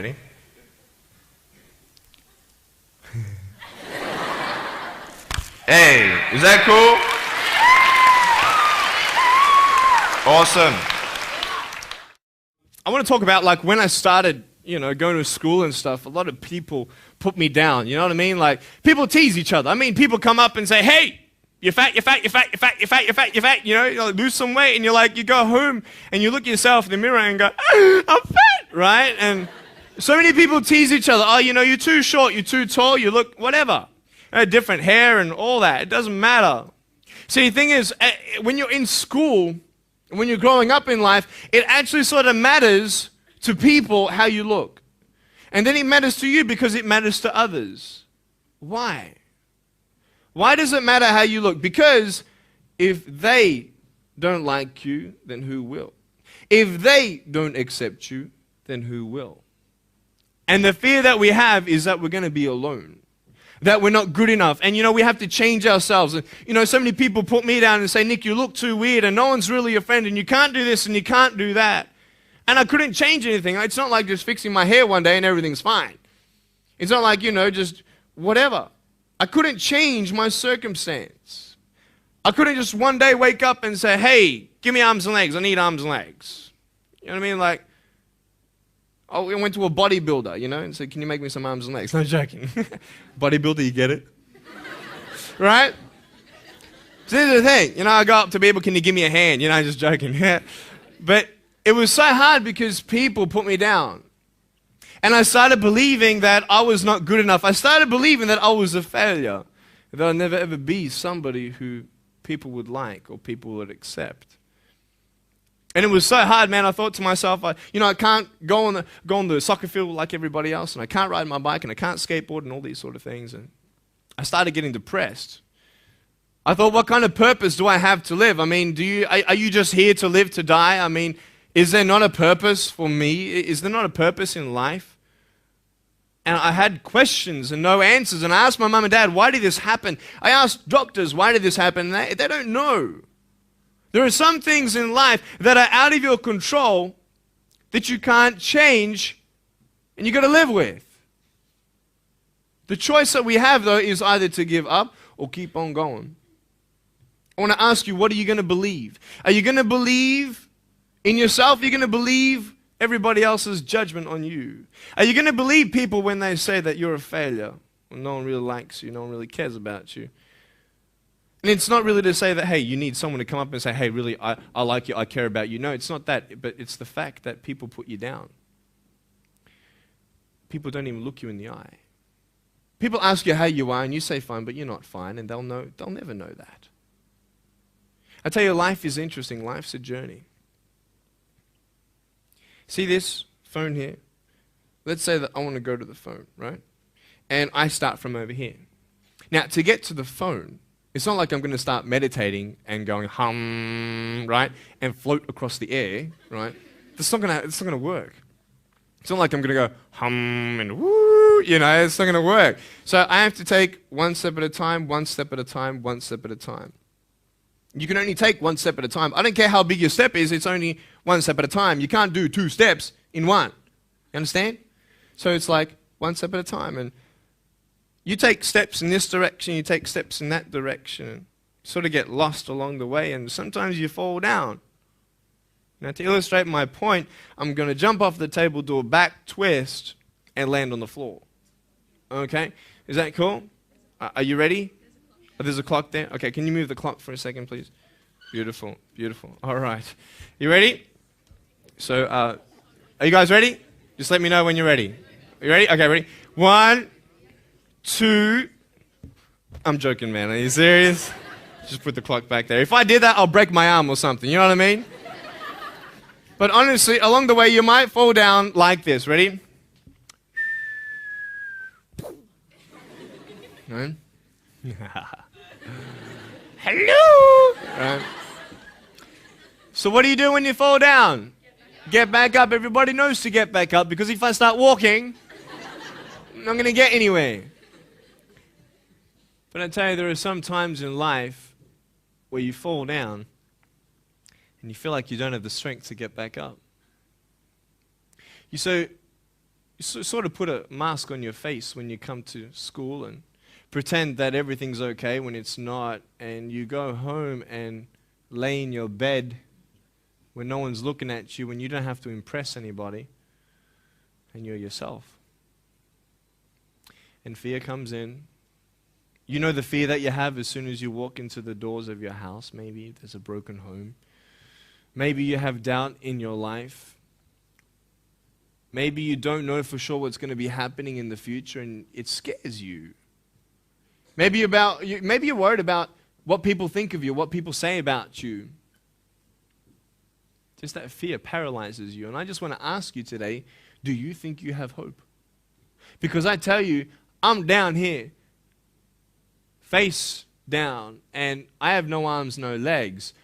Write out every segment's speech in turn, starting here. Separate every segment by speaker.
Speaker 1: Ready? Hey, is that cool? Awesome.
Speaker 2: I want to talk about like when I started, going to school and stuff, a lot of people put me down, you know what I mean? Like people tease each other. I mean, people come up and say, hey, you're fat, you're fat, you're fat, you're fat, you're fat, you're fat, you're fat, you like, lose some weight, and you go home and you look at yourself in the mirror and go, I'm fat, right? And so many people tease each other. Oh, you're too short, you're too tall, you look whatever. Different hair and all that. It doesn't matter. See, the thing is, when you're in school, when you're growing up in life, it actually sort of matters to people how you look. And then it matters to you because it matters to others. Why? Why does it matter how you look? Because if they don't like you, then who will? If they don't accept you, then who will? And the fear that we have is that we're going to be alone. That we're not good enough. And we have to change ourselves. And so many people put me down and say, Nick, you look too weird and no one's really your friend and you can't do this and you can't do that. And I couldn't change anything. It's not like just fixing my hair one day and everything's fine. It's not like, just whatever. I couldn't change my circumstance. I couldn't just one day wake up and say, hey, give me arms and legs. I need arms and legs. You know what I mean? Like, I went to a bodybuilder, and said, can you make me some arms and legs? No joking. Bodybuilder, you get it? Right? So here's the thing. I go up to people, can you give me a hand? Just joking. But it was so hard because people put me down. And I started believing that I was not good enough. I started believing that I was a failure. That I'd never ever be somebody who people would like or people would accept. And it was so hard, man. I thought to myself, I can't go on the soccer field like everybody else, and I can't ride my bike, and I can't skateboard, and all these sort of things. And I started getting depressed. I thought, what kind of purpose do I have to live? I mean, are you just here to live to die? I mean, is there not a purpose for me? Is there not a purpose in life? And I had questions and no answers. And I asked my mum and dad, why did this happen? I asked doctors, why did this happen? And they don't know. There are some things in life that are out of your control that you can't change and you got to live with. The choice that we have, though, is either to give up or keep on going. I want to ask you, what are you going to believe? Are you going to believe in yourself? Are you going to believe everybody else's judgment on you? Are you going to believe people when they say that you're a failure, when no one really likes you, no one really cares about you? And it's not really to say that, hey, you need someone to come up and say, hey, really, I like you, I care about you. No, it's not that, but it's the fact that people put you down. People don't even look you in the eye. People ask you how you are, and you say fine, but you're not fine, and they'll never know that. I tell you, life is interesting. Life's a journey. See this phone here? Let's say that I want to go to the phone, right? And I start from over here. Now, to get to the phone, it's not like I'm going to start meditating and going hum, right? And float across the air, right? It's not going to work. It's not like I'm going to go hum and woo, it's not going to work. So I have to take one step at a time, one step at a time, one step at a time. You can only take one step at a time. I don't care how big your step is, it's only one step at a time. You can't do 2 steps in one. You understand? So it's like one step at a time. And you take steps in this direction, you take steps in that direction, and sort of get lost along the way, and sometimes you fall down. Now, to illustrate my point, I'm going to jump off the table, do a back twist, and land on the floor. Okay? Is that cool? Are you ready? Oh, there's a clock there? Okay, can you move the clock for a second, please? Beautiful, beautiful. All right. You ready? So, are you guys ready? Just let me know when you're ready. Are you ready? Okay, ready? 1, 2. I'm joking, man. Are you serious? Just put the clock back there. If I did that, I'll break my arm or something. You know what I mean? But honestly, along the way, you might fall down like this. Ready? Right? Hello! Right. So what do you do when you fall down? Get back up. Everybody knows to get back up, because if I start walking, I'm not going to get anywhere. But I tell you, there are some times in life where you fall down and you feel like you don't have the strength to get back up. So sort of put a mask on your face when you come to school and pretend that everything's okay when it's not, and you go home and lay in your bed when no one's looking at you, when you don't have to impress anybody, and you're yourself. And fear comes in. You know the fear that you have as soon as you walk into the doors of your house. Maybe there's a broken home. Maybe you have doubt in your life. Maybe you don't know for sure what's going to be happening in the future, and it scares you. Maybe you're worried about what people think of you, what people say about you. Just that fear paralyzes you. And I just want to ask you today, do you think you have hope? Because I tell you, I'm down here, face down, and I have no arms, no legs.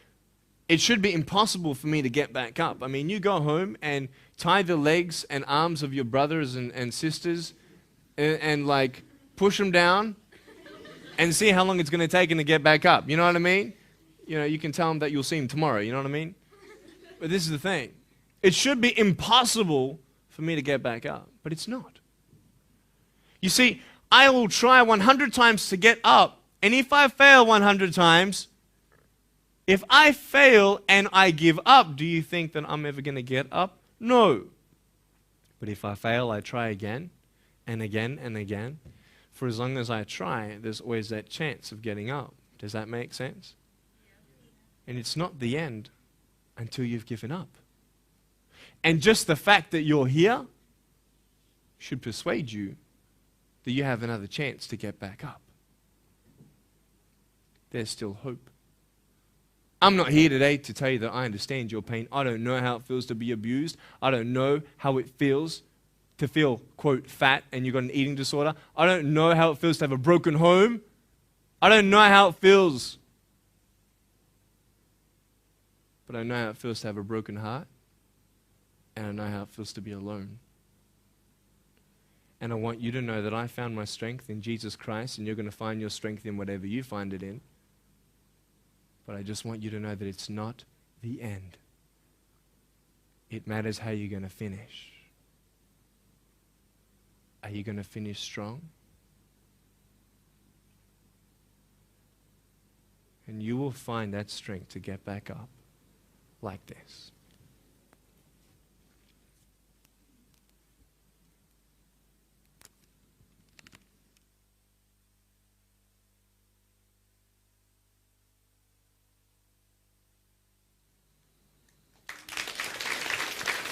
Speaker 2: It should be impossible for me to get back up. I mean, you go home and tie the legs and arms of your brothers and sisters and like push them down and see how long it's going to take them to get back up. You know what I mean? You know, you can tell them that you'll see them tomorrow. You know what I mean? But this is the thing. It should be impossible for me to get back up, but it's not. You see, I will try 100 times to get up, and if I fail 100 times, if I fail and I give up, do you think that I'm ever going to get up? No. But if I fail, I try again and again and again. For as long as I try, there's always that chance of getting up. Does that make sense? And it's not the end until you've given up. And just the fact that you're here should persuade you that you have another chance to get back up. There's still hope. I'm not here today to tell you that I understand your pain. I don't know how it feels to be abused. I don't know how it feels to feel, quote, fat and you've got an eating disorder. I don't know how it feels to have a broken home. I don't know how it feels. But I know how it feels to have a broken heart. And I know how it feels to be alone. And I want you to know that I found my strength in Jesus Christ, and you're going to find your strength in whatever you find it in. But I just want you to know that it's not the end. It matters how you're going to finish. Are you going to finish strong? And you will find that strength to get back up like this.